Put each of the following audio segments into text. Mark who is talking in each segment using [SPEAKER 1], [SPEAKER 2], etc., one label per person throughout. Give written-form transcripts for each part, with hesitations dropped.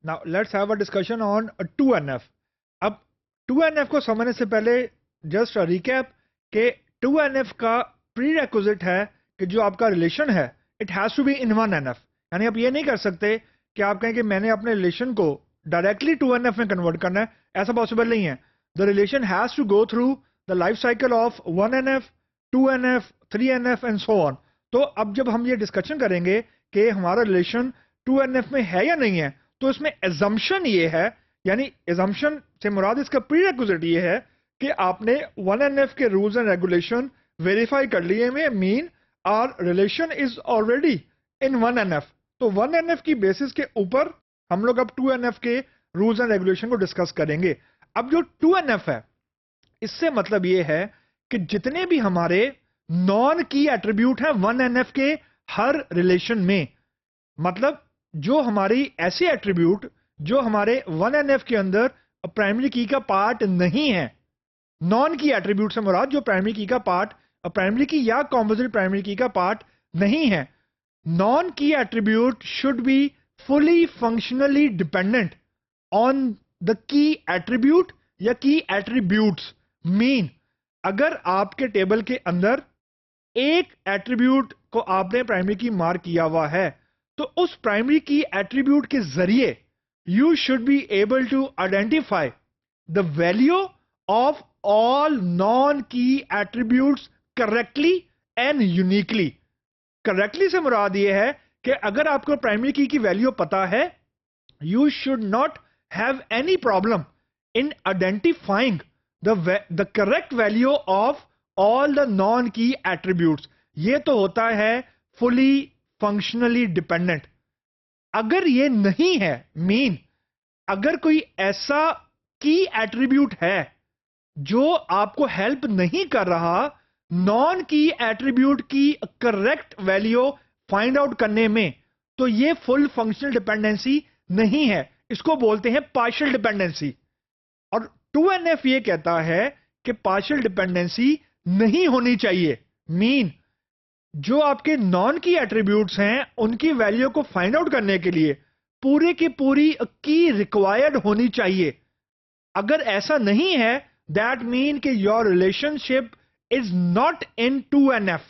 [SPEAKER 1] Now let's have a discussion on 2NF। अब 2NF को समझने से पहले जस्ट रिकैप कि 2NF का प्री रेक्विजिट है कि जो आपका रिलेशन है it has to be in 1NF। यानी आप ये नहीं कर सकते कि आप कहें कि मैंने अपने रिलेशन को डायरेक्टली 2NF में कन्वर्ट करना है, ऐसा पॉसिबल नहीं है। The relation has to go through the life cycle of 1NF, 2NF, 3NF and so on. तो अब जब हम ये डिस्कशन करेंगे कि हमारा रिलेशन 2NF में है या नहीं है, तो इसमें एजम्पशन ये है, यानी एजम्पशन से मुराद इसका प्रीरेक्विजिट ये है कि आपने 1NF के रूल्स एंड रेगुलेशन वेरीफाई कर लिए में mean our relation is already in 1NF। तो 1NF की बेसिस के ऊपर हम लोग अब 2NF के रूल्स एंड रेगुलेशन को डिस्कस करेंगे। अब जो 2NF है इससे मतलब ये है कि जितने भी हमारे नॉन की एट्रीब्यूट हैं 1NF के हर रिलेशन में, मतलब जो हमारी ऐसे एट्रीब्यूट जो हमारे 1NF के अंदर प्राइमरी की का पार्ट नहीं है, नॉन की एट्रीब्यूट से मुराद जो प्राइमरी की का पार्ट, प्राइमरी की या कॉम्पोजिट प्राइमरी की का पार्ट नहीं है, non key attribute should be fully functionally dependent on the key attribute या की एट्रीब्यूट्स। मीन अगर आपके टेबल के अंदर एक एट्रीब्यूट को आपने प्राइमरी की मार्क किया हुआ है, तो उस प्राइमरी की एट्रीब्यूट के जरिए you should be able to identify the value of all non key attributes correctly and uniquely. Correctly से मुराद यह है कि अगर आपको प्राइमरी की वैल्यू पता है, you should not have any problem in identifying the correct value of all the non key attributes. ये तो होता है फुली फंक्शनली डिपेंडेंट। अगर ये नहीं है, मीन अगर कोई ऐसा की एट्रीब्यूट है जो आपको हेल्प नहीं कर रहा नॉन की एट्रीब्यूट की करेक्ट वैल्यू फाइंड आउट करने में, तो ये फुल फंक्शनल डिपेंडेंसी नहीं है, इसको बोलते हैं पार्शियल डिपेंडेंसी। और 2NF ये कहता है कि पार्शियल डिपेंडेंसी नहीं होनी चाहिए। मीन जो आपके नॉन की एट्रीब्यूट्स हैं उनकी वैल्यू को फाइंड आउट करने के लिए पूरे की पूरी की रिक्वायर्ड होनी चाहिए। अगर ऐसा नहीं है, दैट मीन कि your relationship is not in 2NF,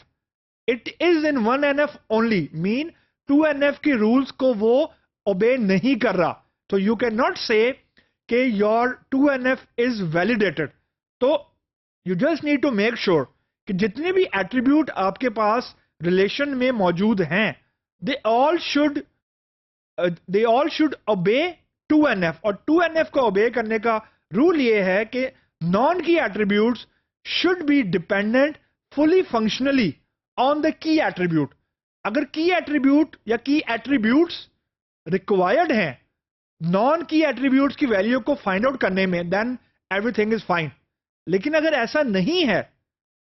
[SPEAKER 1] it is in 1NF only. Mean 2NF के रूल्स को वो ओबे नहीं कर रहा, तो यू कैन नॉट से कि योर 2NF इज वैलिडेटेड। तो you just need to make sure कि जितने भी एट्रीब्यूट आपके पास रिलेशन में मौजूद हैं, दे ऑल शुड ओबे 2NF। और 2NF को ओबे करने का रूल ये है कि non key attributes should be dependent fully functionally on the key attribute. अगर की एट्रीब्यूट या की एट्रीब्यूट्स रिक्वायर्ड हैं नॉन की एट्रीब्यूट्स की वैल्यू को फाइंड आउट करने में, देन एवरीथिंग इज फाइन। लेकिन अगर ऐसा नहीं है,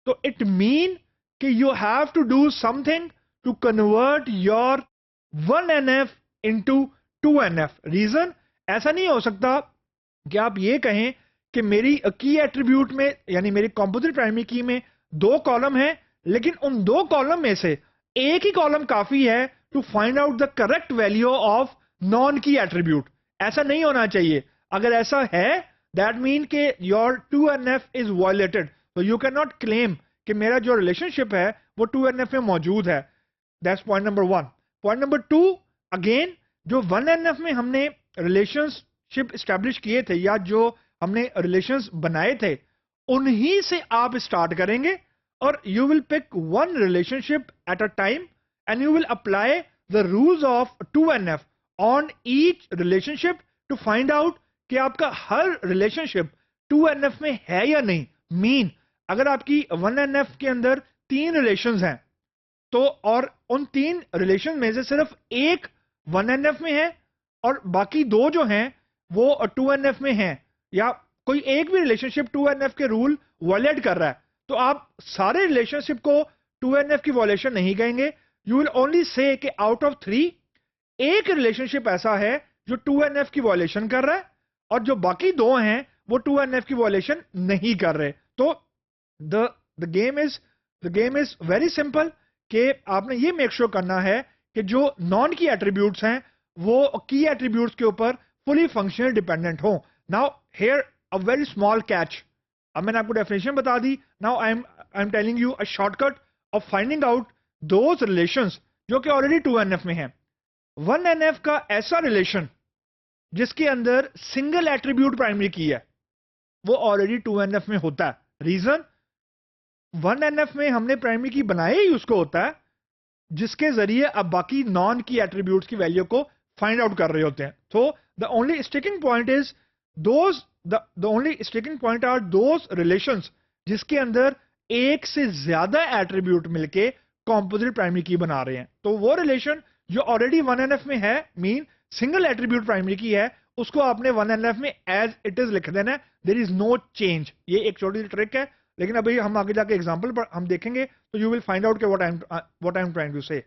[SPEAKER 1] तो इट मीन कि you have to do something to convert your 1NF into 2NF। Reason ऐसा नहीं हो सकता कि आप ये कहें कि मेरी की एट्रीब्यूट में यानी मेरी कंपोजिट प्राइमरी की में 2 कॉलम है, लेकिन उन 2 कॉलम में से एक ही कॉलम काफी है to find out the correct value of non key attribute. ऐसा नहीं होना चाहिए। अगर ऐसा है, दैट मीन के योर 2NF इज वायलेटेड। तो यू कैन नॉट क्लेम कि मेरा जो रिलेशनशिप है वो 2NF में मौजूद है। That's point number 1। Point number 2, again जो 1NF में हमने रिलेशनशिप स्टैब्लिश किए थे या जो हमने रिलेशंस बनाए थे, उन्हीं से आप स्टार्ट करेंगे और you will pick one relationship at a time and you will apply the rules of 2NF on each relationship to find out कि आपका हर रिलेशनशिप 2NF में है या नहीं। मीन अगर आपकी 1NF के अंदर 3 रिलेशंस हैं, तो और उन 3 रिलेशन में से सिर्फ एक 1NF में है और बाकी 2 जो हैं वो 2NF में हैं, या कोई एक भी रिलेशनशिप 2NF के रूल वायलेट कर रहा है, तो आप सारे रिलेशनशिप को 2NF की वायलेशन नहीं कहेंगे। यू विल ओनली से कि आउट ऑफ 3 एक रिलेशनशिप ऐसा है जो 2NF की वायलेशन कर रहा है और जो बाकी 2 हैं वो 2NF की वायलेशन नहीं कर रहे। तो the game is very simple कि आपने ये मेक श्योर करना है कि जो नॉन की एट्रीब्यूट्स हैं वो की एट्रीब्यूट्स के ऊपर फुली फंक्शनल डिपेंडेंट हो। Now here a very small catch, अब मैंने आपको डेफिनेशन बता दी। Now I am telling you a shortcut of finding out those relations जो कि ऑलरेडी 2NF में है। 1NF का ऐसा रिलेशन जिसके अंदर सिंगल एट्रीब्यूट प्राइमरी की है, वो ऑलरेडी 2NF में होता है। रीजन, 1NF में हमने प्राइमरी की बनाया ही उसको होता है जिसके जरिए अब बाकी नॉन की एट्रीब्यूट्स की वैल्यू को फाइंड आउट कर रहे होते हैं। तो the only sticking point is those the only sticking point are those relations जिसके अंदर एक से ज्यादा एट्रीब्यूट मिलके कॉम्पोजिट प्राइमरी की बना रहे हैं। तो वो रिलेशन जो ऑलरेडी 1NF में है, मीन सिंगल एट्रीब्यूट प्राइमरी की है, उसको आपने 1NF में एज इट इज लिख देना है। There is no change. ये एक छोटी सी ट्रिक है, लेकिन अभी हम आगे जाके एग्जांपल पर हम देखेंगे तो you will find out what I am trying to से।